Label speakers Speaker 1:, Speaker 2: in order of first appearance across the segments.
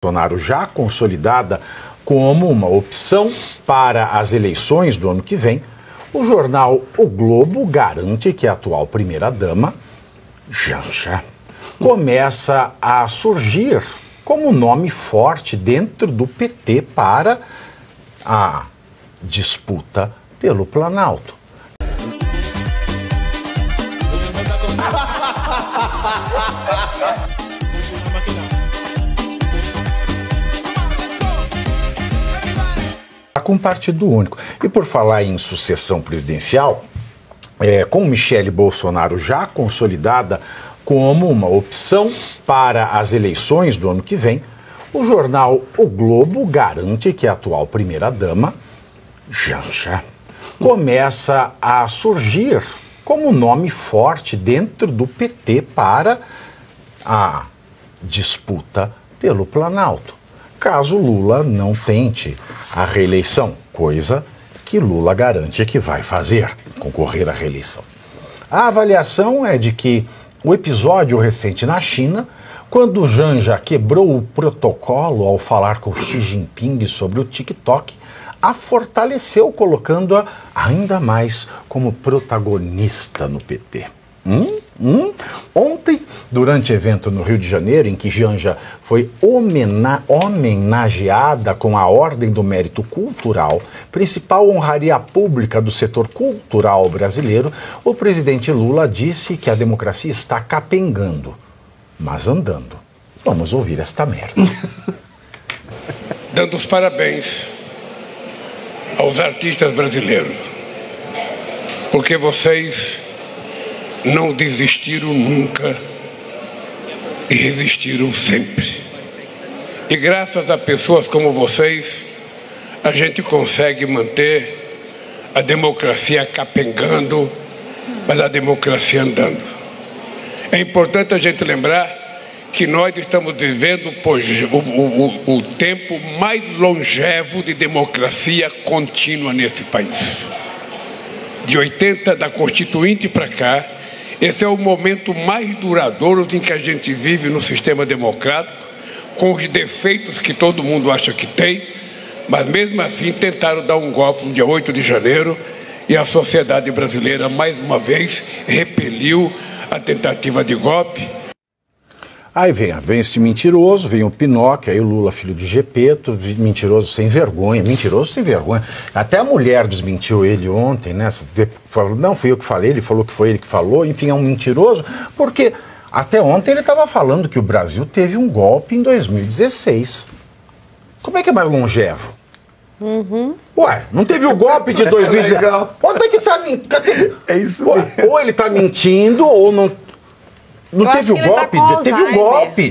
Speaker 1: Bolsonaro já consolidada como uma opção para as eleições do ano que vem, o jornal O Globo garante que a atual primeira-dama, Janja, começa a surgir como nome forte dentro do PT para a disputa pelo Planalto. Com um partido único. E por falar em sucessão presidencial, com Michele Bolsonaro já consolidada como uma opção para as eleições do ano que vem, o jornal O Globo garante que a atual primeira-dama, Janja, começa a surgir como nome forte dentro do PT para a disputa pelo Planalto, caso Lula não tente a reeleição, coisa que Lula garante que vai fazer, concorrer à reeleição. A avaliação é de que o episódio recente na China, quando Janja quebrou o protocolo ao falar com Xi Jinping sobre o TikTok, a fortaleceu, colocando-a ainda mais como protagonista no PT. Ontem, durante evento no Rio de Janeiro, em que Janja foi homenageada com a Ordem do Mérito Cultural, principal honraria pública do setor cultural brasileiro, o presidente Lula disse que a democracia está capengando, mas andando. Vamos ouvir esta merda.
Speaker 2: Dando os parabéns aos artistas brasileiros, porque vocês não desistiram nunca e resistiram sempre. E graças a pessoas como vocês, a gente consegue manter a democracia capengando, mas a democracia andando. É importante a gente lembrar que nós estamos vivendo o tempo mais longevo de democracia contínua nesse país. De 80, da Constituinte para cá, esse é o momento mais duradouro em que a gente vive no sistema democrático, com os defeitos que todo mundo acha que tem, mas mesmo assim tentaram dar um golpe no dia 8 de janeiro e a sociedade brasileira, mais uma vez, repeliu a tentativa de golpe.
Speaker 1: Aí vem esse mentiroso, vem o Pinóquio, aí o Lula, filho de Gepeto, mentiroso sem vergonha. Até a mulher desmentiu ele ontem, né? Falou, não, fui eu que falei, ele falou que foi ele que falou, enfim, é um mentiroso, porque até ontem ele estava falando que o Brasil teve um golpe em 2016. Como é que é mais longevo? Ué, não teve o golpe de 2016? Onde é que tá mentindo? É isso mesmo. Ou ele tá mentindo, ou não... Não teve o golpe?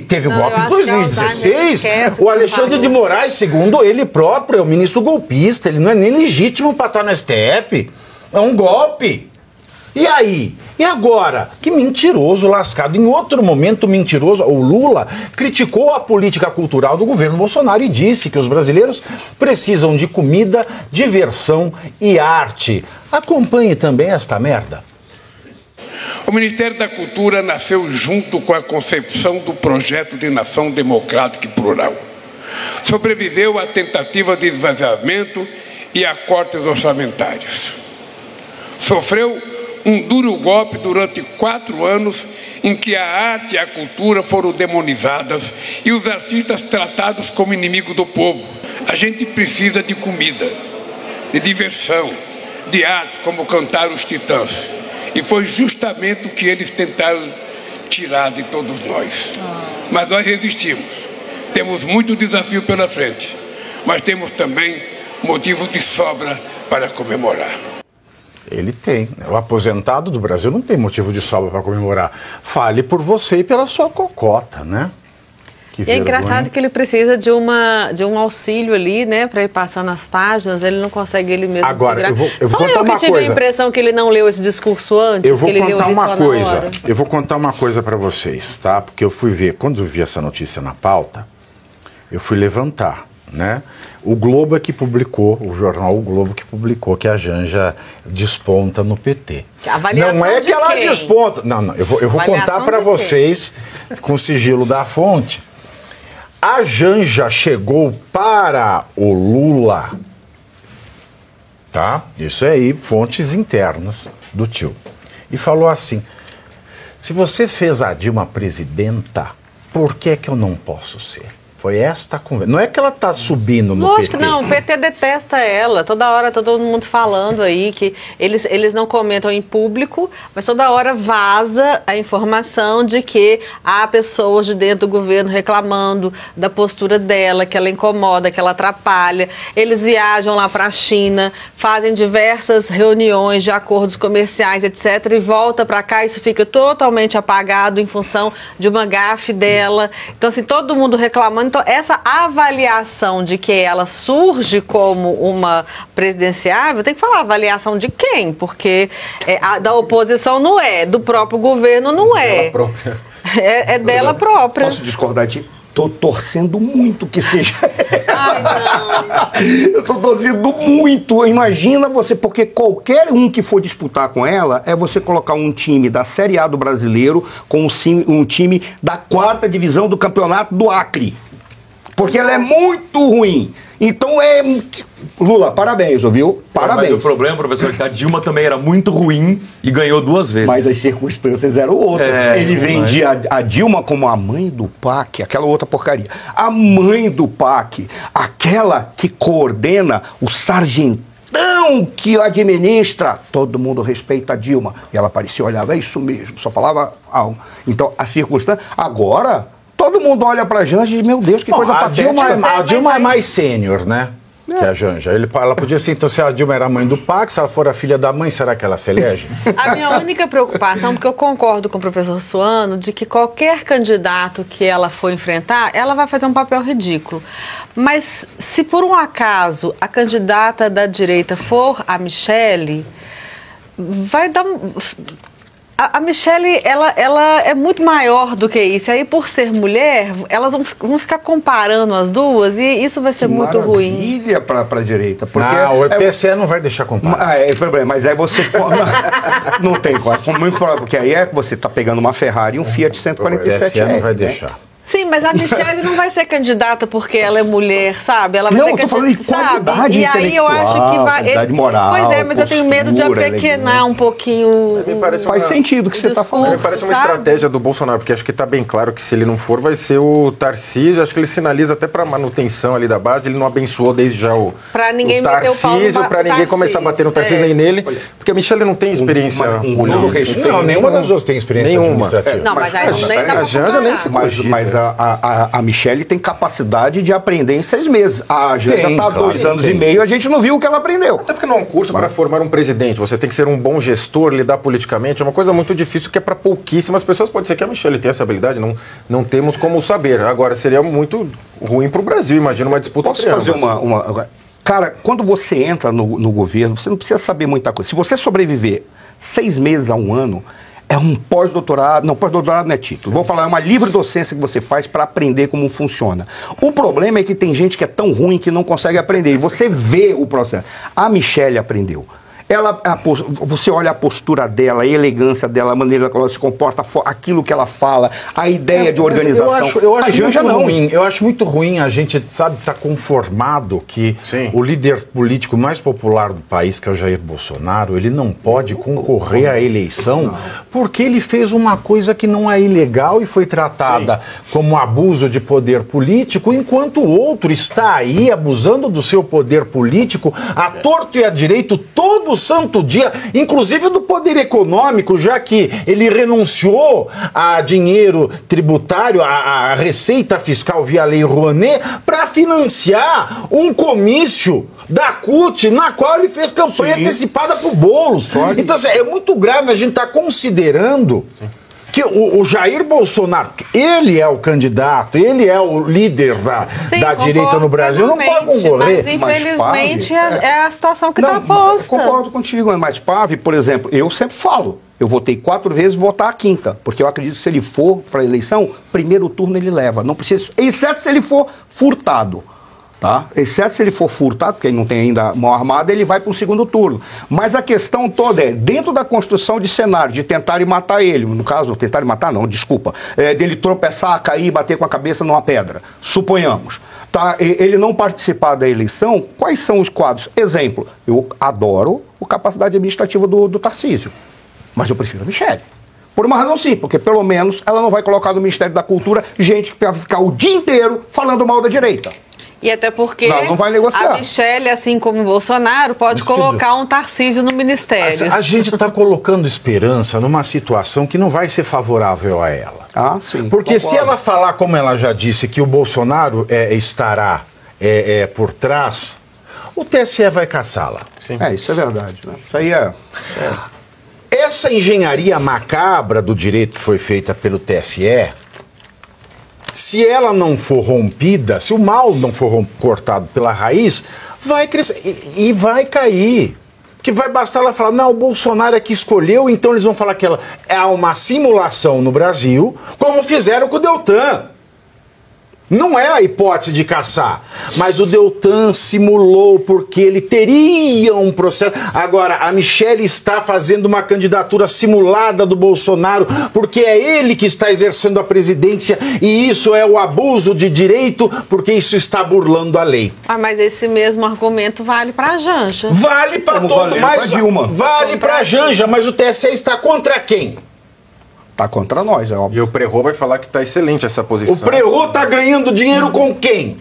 Speaker 1: Teve o golpe em 2016. O Alexandre de Moraes, segundo ele próprio, é o ministro golpista. Ele não é nem legítimo para estar no STF. É um golpe. E aí? E agora? Que mentiroso lascado. Em outro momento, mentiroso, o Lula criticou a política cultural do governo Bolsonaro e disse que os brasileiros precisam de comida, diversão e arte. Acompanhe também esta merda.
Speaker 2: O Ministério da Cultura nasceu junto com a concepção do projeto de nação democrática e plural. Sobreviveu à tentativa de esvaziamento e a cortes orçamentários. Sofreu um duro golpe durante 4 anos em que a arte e a cultura foram demonizadas e os artistas tratados como inimigo do povo. A gente precisa de comida, de diversão, de arte, como cantaram os Titãs. E foi justamente o que eles tentaram tirar de todos nós. Mas nós resistimos. Temos muito desafio pela frente, mas temos também motivos de sobra para comemorar.
Speaker 1: Ele tem. O aposentado do Brasil não tem motivo de sobra para comemorar. Fale por você e pela sua cocota, né?
Speaker 3: E é engraçado que ele precisa de um auxílio ali, né, para ir passando as páginas, ele não consegue ele mesmo
Speaker 1: segurar. Eu vou
Speaker 3: Só
Speaker 1: contar
Speaker 3: eu que
Speaker 1: uma
Speaker 3: tive
Speaker 1: coisa.
Speaker 3: A impressão que ele não leu esse discurso antes,
Speaker 1: eu vou
Speaker 3: que ele
Speaker 1: contar
Speaker 3: leu
Speaker 1: uma
Speaker 3: só
Speaker 1: coisa.
Speaker 3: na hora.
Speaker 1: Eu vou contar uma coisa para vocês, tá? Porque eu fui ver, quando eu vi essa notícia na pauta, eu fui levantar, né? O Globo é que publicou, o jornal O Globo que publicou que a Janja desponta no PT. Não é que ela desponta. Não, eu vou contar para vocês com o sigilo da fonte. A Janja chegou para o Lula, tá? Isso aí, fontes internas do tio. E falou assim, se você fez a Dilma presidenta, por que que eu não posso ser? Foi esta conversa. Não é que ela está subindo no
Speaker 3: Lógico
Speaker 1: PT.
Speaker 3: que não, o PT detesta ela. Toda hora tá todo mundo falando aí que eles não comentam em público, mas toda hora vaza a informação de que há pessoas de dentro do governo reclamando da postura dela, que ela incomoda, que ela atrapalha. Eles viajam lá para a China, fazem diversas reuniões de acordos comerciais, etc. E volta para cá, isso fica totalmente apagado em função de uma gafe dela. Então, assim, todo mundo reclamando. Então, essa avaliação de que ela surge como uma presidenciável, tem que falar avaliação de quem? Porque da oposição não é, do próprio governo não é.
Speaker 4: Dela própria.
Speaker 3: É dela própria.
Speaker 4: Posso discordar de ti? Tô torcendo muito que seja.
Speaker 3: Ai, não.
Speaker 4: Eu tô torcendo muito. Imagina você, porque qualquer um que for disputar com ela é você colocar um time da Série A do Brasileiro com um time da 4ª divisão do Campeonato do Acre. Porque ela é muito ruim. Então Lula, parabéns, ouviu? Parabéns.
Speaker 5: Mas o problema, professor, é que a Dilma também era muito ruim e ganhou 2 vezes.
Speaker 4: Mas as circunstâncias eram outras. Ele vendia a Dilma como a mãe do PAC, aquela outra porcaria. A mãe do PAC, aquela que coordena o sargentão que administra. Todo mundo respeita a Dilma. E ela parecia, olhava, é isso mesmo, só falava algo. Então, a circunstância... Agora... Todo mundo olha pra Janja e diz, meu Deus, que coisa patética.
Speaker 1: A Dilma é mais sênior, né? Que a Janja. Ela podia ser, então, se a Dilma era a mãe do PAC, se ela for a filha da mãe, será que ela se elege?
Speaker 3: A minha única preocupação, porque eu concordo com o professor Suano, de que qualquer candidato que ela for enfrentar, ela vai fazer um papel ridículo. Mas se por um acaso a candidata da direita for a Michele, vai dar... A Michele, ela é muito maior do que isso. Aí, por ser mulher, elas vão ficar comparando as duas e isso vai ser muito ruim.
Speaker 4: Maravilha para a direita. Porque
Speaker 1: o PSE não vai deixar comparar.
Speaker 4: É problema, mas aí você... não tem muito problema, porque aí você está pegando uma Ferrari e um Fiat 147.
Speaker 1: O PSE não vai deixar.
Speaker 3: Sim, mas a Michele não vai ser candidata porque ela é mulher, sabe? Ela vai ser
Speaker 4: eu tô falando de qualidade
Speaker 3: E aí eu acho que vai...
Speaker 4: qualidade moral,
Speaker 3: pois é, mas eu tenho medo de apequenar um pouquinho...
Speaker 4: Faz sentido o que você está falando.
Speaker 6: Me parece uma estratégia do Bolsonaro, porque acho que está bem claro que se ele não for, vai ser o Tarcísio. Acho que ele sinaliza até para manutenção ali da base. Ele não abençoou desde já o Tarcísio, para ninguém começar a bater no Tarcísio nem nele. Porque a Michele não tem experiência.
Speaker 1: Não, nenhuma das duas tem experiência administrativa.
Speaker 3: Não, mas
Speaker 6: a Janja nem se cogita.
Speaker 4: Mas a Michele tem capacidade de aprender em 6 meses. A Janja está há 2 anos e meio, a gente não viu o que ela aprendeu.
Speaker 6: Até porque não é um curso para formar um presidente. Você tem que ser um bom gestor, lidar politicamente. É uma coisa muito difícil que é para pouquíssimas pessoas. Pode ser que a Michele tenha essa habilidade, não temos como saber. Agora, seria muito ruim para o Brasil. Imagina uma disputa.
Speaker 4: Posso fazer uma... Cara, quando você entra no governo, você não precisa saber muita coisa. Se você sobreviver 6 meses a 1 ano... É um pós-doutorado, não, pós-doutorado não é título. Vou falar, é uma livre docência que você faz para aprender como funciona. O problema é que tem gente que é tão ruim que não consegue aprender. E você vê o processo. A Michele aprendeu. Você olha a postura dela, a elegância dela, a maneira que ela se comporta, aquilo que ela fala, a ideia de organização.
Speaker 1: Eu acho muito ruim a gente, sabe, tá conformado que o líder político mais popular do país, que é o Jair Bolsonaro, ele não pode concorrer à eleição porque ele fez uma coisa que não é ilegal e foi tratada como abuso de poder político, enquanto o outro está aí abusando do seu poder político à torto e à direito todo santo dia, inclusive do poder econômico, já que ele renunciou a dinheiro tributário, a receita fiscal via Lei Rouanet, para financiar um comício da CUT, na qual ele fez campanha antecipada para o Boulos. Então, assim, é muito grave a gente estar considerando que o Jair Bolsonaro, ele é o candidato, ele é o líder da direita no Brasil, não pode concorrer.
Speaker 3: Mas infelizmente é a situação que está posta.
Speaker 4: Concordo contigo, mas Pave, por exemplo, eu sempre falo, eu votei 4 vezes, vou votar a 5ª, porque eu acredito que se ele for para a eleição, primeiro turno ele leva, não precisa, exceto se ele for furtado. Tá? Exceto se ele for furtado, porque ele não tem ainda mão armada, ele vai para o segundo turno. Mas a questão toda é, dentro da construção de cenário, de tentarem matar ele, no caso, tentarem matar não, desculpa, dele tropeçar, cair, bater com a cabeça numa pedra, suponhamos, tá? Ele não participar da eleição, quais são os quadros? Exemplo, eu adoro a capacidade administrativa do Tarcísio, mas eu prefiro a Michelle. Por uma razão sim, porque pelo menos ela não vai colocar no Ministério da Cultura gente que vai ficar o dia inteiro falando mal da direita.
Speaker 3: E até porque
Speaker 4: não vai negociar.
Speaker 3: A Michelle, assim como o Bolsonaro, pode colocar um Tarcísio no ministério.
Speaker 1: A gente está colocando esperança numa situação que não vai ser favorável a ela.
Speaker 4: Ah, sim.
Speaker 1: Porque
Speaker 4: concordo.
Speaker 1: se ela falar, como ela já disse, que o Bolsonaro estará por trás, o TSE vai caçá-la.
Speaker 4: Isso é verdade. Né? Isso aí é...
Speaker 1: Essa engenharia macabra do direito que foi feita pelo TSE... Se ela não for rompida, se o mal não for cortado pela raiz, vai crescer e vai cair. Porque vai bastar ela falar, não, o Bolsonaro é que escolheu, então eles vão falar que ela é uma simulação no Brasil, como fizeram com o Deltan. Não é a hipótese de caçar, mas o Deltan simulou porque ele teria um processo. Agora, a Michelle está fazendo uma candidatura simulada do Bolsonaro porque é ele que está exercendo a presidência e isso é o abuso de direito porque isso está burlando a lei.
Speaker 3: Ah, mas esse mesmo argumento vale para a Janja.
Speaker 1: Vale para todo, mas vale para a Janja, mas o TSE está contra quem?
Speaker 4: Tá contra nós, é óbvio.
Speaker 6: E o Prerrô vai falar que tá excelente essa posição.
Speaker 1: O Prerrô tá ganhando dinheiro com quem?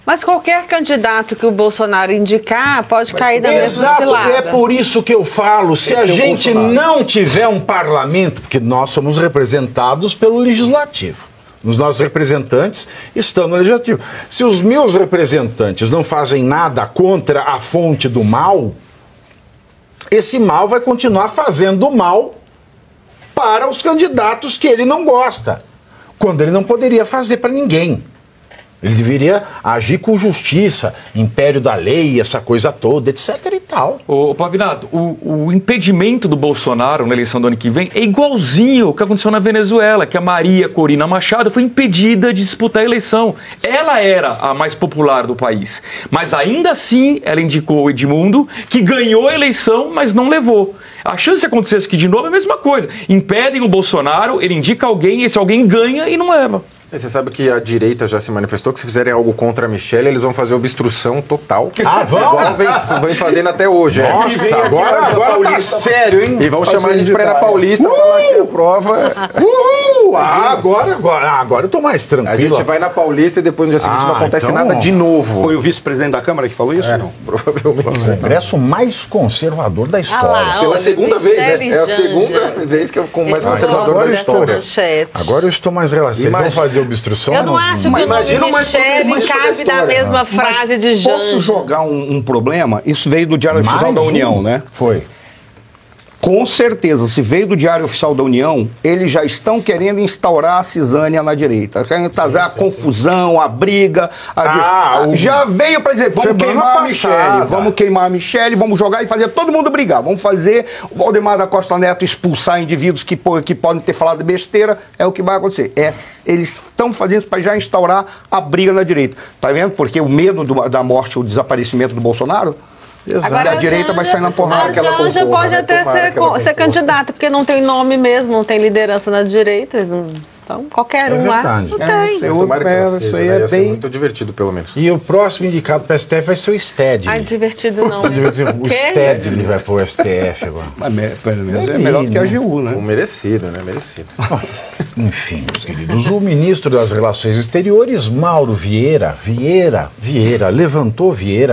Speaker 3: Mas qualquer candidato que o Bolsonaro indicar pode cair da mesma cilada.
Speaker 1: É por isso que eu falo, se a gente não tiver um parlamento, porque nós somos representados pelo Legislativo, os nossos representantes estão no Legislativo. Se os meus representantes não fazem nada contra a fonte do mal, esse mal vai continuar fazendo mal para os candidatos que ele não gosta, quando ele não poderia fazer para ninguém. Ele deveria agir com justiça, império da lei, essa coisa toda, etc e tal.
Speaker 5: Ô Pavinato, o impedimento do Bolsonaro na eleição do ano que vem é igualzinho ao que aconteceu na Venezuela, que a Maria Corina Machado foi impedida de disputar a eleição. Ela era a mais popular do país, mas ainda assim ela indicou o Edmundo, que ganhou a eleição, mas não levou. A chance de acontecer isso aqui de novo é a mesma coisa. Impedem o Bolsonaro, ele indica alguém, esse alguém ganha e não leva.
Speaker 6: Você sabe que a direita já se manifestou que se fizerem algo contra a Michelle, eles vão fazer obstrução total.
Speaker 1: Ah, vão?
Speaker 6: Igual vem fazendo até hoje.
Speaker 1: Nossa, agora tá sério, hein?
Speaker 6: E vão chamar a gente pra ir na Paulista falar que a prova...
Speaker 1: Agora eu tô mais tranquilo.
Speaker 6: A gente vai na Paulista e depois no dia seguinte não acontece nada de novo.
Speaker 4: Foi o vice-presidente da Câmara que falou isso? Não,
Speaker 6: provavelmente.
Speaker 1: O Congresso mais conservador da história.
Speaker 6: Pela segunda vez, né? É a segunda vez que é o mais conservador da história.
Speaker 1: Agora eu estou mais relaxado. Vocês vão fazer obstrução?
Speaker 3: Eu não acho que o Michele cabe na mesma frase de Janja.
Speaker 4: Posso jogar um problema? Isso veio do Diário Oficial da União, né?
Speaker 1: Foi.
Speaker 4: Com certeza, se veio do Diário Oficial da União, eles já estão querendo instaurar a cisânia na direita. Querem trazer a confusão, a briga. Já veio para dizer, vamos queimar a Michelle, vamos queimar a Michelle, vamos jogar e fazer todo mundo brigar. Vamos fazer o Valdemar da Costa Neto expulsar indivíduos que podem ter falado besteira. É o que vai acontecer. Eles estão fazendo isso para já instaurar a briga na direita. Tá vendo? Porque o medo da morte ou desaparecimento do Bolsonaro...
Speaker 3: Agora,
Speaker 4: a direita vai sair na porrada.
Speaker 3: A Janja pode até ser candidata, porque não tem nome mesmo, não tem liderança na direita. Então, qualquer um lá. Não tem.
Speaker 6: Isso aí é bem muito divertido, pelo menos.
Speaker 1: E o próximo indicado para o STF vai ser o Stedley.
Speaker 3: Ai, divertido não.
Speaker 1: O Stedley vai para o STF agora.
Speaker 4: Pelo menos é melhor do que a AGU, né?
Speaker 6: Merecido, né? Merecido.
Speaker 1: Enfim, meus queridos, o ministro das Relações Exteriores, Mauro Vieira,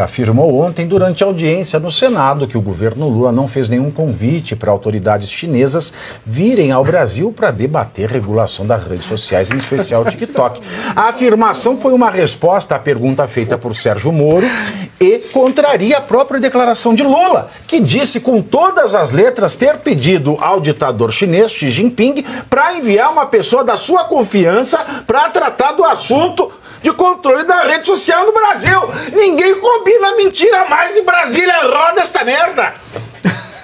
Speaker 1: afirmou ontem durante a audiência no Senado que o governo Lula não fez nenhum convite para autoridades chinesas virem ao Brasil para debater regulação das redes sociais, em especial o TikTok. A afirmação foi uma resposta à pergunta feita por Sérgio Moro e contraria a própria declaração de Lula, que disse com todas as letras ter pedido ao ditador chinês Xi Jinping para enviar uma pessoa da sua confiança para tratar do assunto de controle da rede social no Brasil. Ninguém combina mentira mais e Brasília roda esta merda.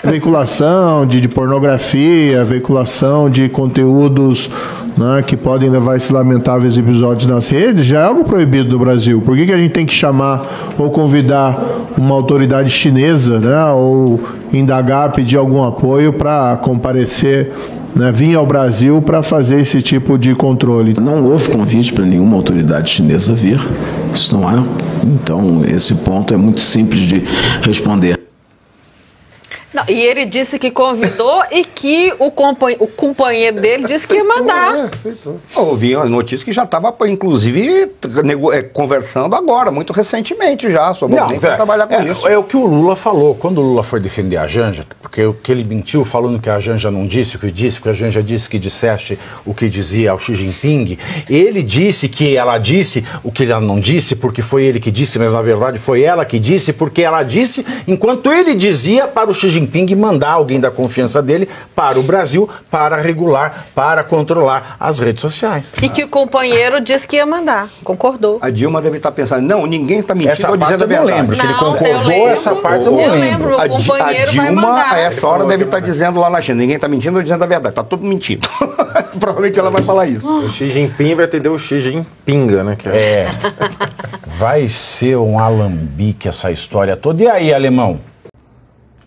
Speaker 7: Veiculação de pornografia, veiculação de conteúdos né, que podem levar esses lamentáveis episódios nas redes, já é algo proibido no Brasil. Por que a gente tem que chamar ou convidar uma autoridade chinesa, né, ou indagar, pedir algum apoio para comparecer, né, vir ao Brasil para fazer esse tipo de controle?
Speaker 8: Não houve convite para nenhuma autoridade chinesa vir, isso não há. Então, esse ponto é muito simples de responder.
Speaker 3: Não, e ele disse que convidou e que o companheiro dele disse que ia mandar.
Speaker 4: Ouvi uma notícia que já estava, inclusive, conversando agora, muito recentemente já, sobre alguém que vai trabalhar com isso.
Speaker 1: É o que o Lula falou, quando o Lula foi defender a Janja, porque o que ele mentiu falando que a Janja não disse o que disse, porque a Janja disse que disseste o que dizia ao Xi Jinping, ele disse que ela disse o que ela não disse, porque foi ele que disse, mas na verdade foi ela que disse, porque ela disse, enquanto ele dizia para o Xi Jinping mandar alguém da confiança dele para o Brasil para regular, para controlar as redes sociais.
Speaker 3: E que o companheiro disse que ia mandar, concordou.
Speaker 4: A Dilma deve estar pensando, não, ninguém está mentindo
Speaker 1: essa
Speaker 4: ou dizendo a verdade.
Speaker 1: Eu lembro, que ele concordou, essa parte eu não lembro.
Speaker 3: O companheiro
Speaker 4: a Dilma,
Speaker 3: vai mandar.
Speaker 4: a essa hora, deve estar dizendo lá na China, ninguém está mentindo ou dizendo a verdade, está todo mentindo. Provavelmente ela vai falar isso.
Speaker 6: O Xi Jinping vai atender o Xi Jinpinga, né?
Speaker 1: Vai ser um alambique essa história toda. E aí, alemão?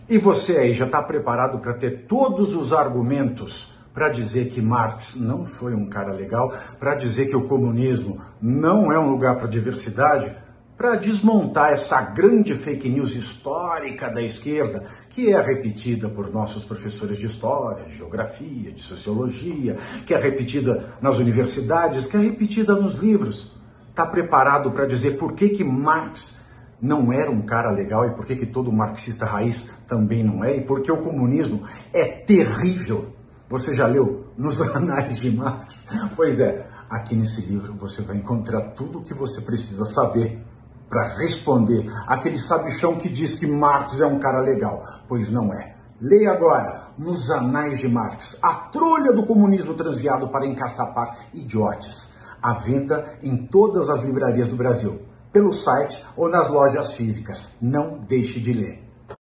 Speaker 1: E você aí, já está preparado para ter todos os argumentos para dizer que Marx não foi um cara legal, para dizer que o comunismo não é um lugar para diversidade, para desmontar essa grande fake news histórica da esquerda, que é repetida por nossos professores de história, de geografia, de sociologia, que é repetida nas universidades, que é repetida nos livros. Está preparado para dizer por que Marx não era um cara legal e por que todo marxista raiz também não é, e porque o comunismo é terrível. Você já leu Nos Anais de Marx? Pois é, aqui nesse livro você vai encontrar tudo o que você precisa saber para responder aquele sabichão que diz que Marx é um cara legal, pois não é. Leia agora Nos Anais de Marx, a trolha do comunismo transviado para encaçapar idiotes. À venda em todas as livrarias do Brasil, pelo site ou nas lojas físicas. Não deixe de ler.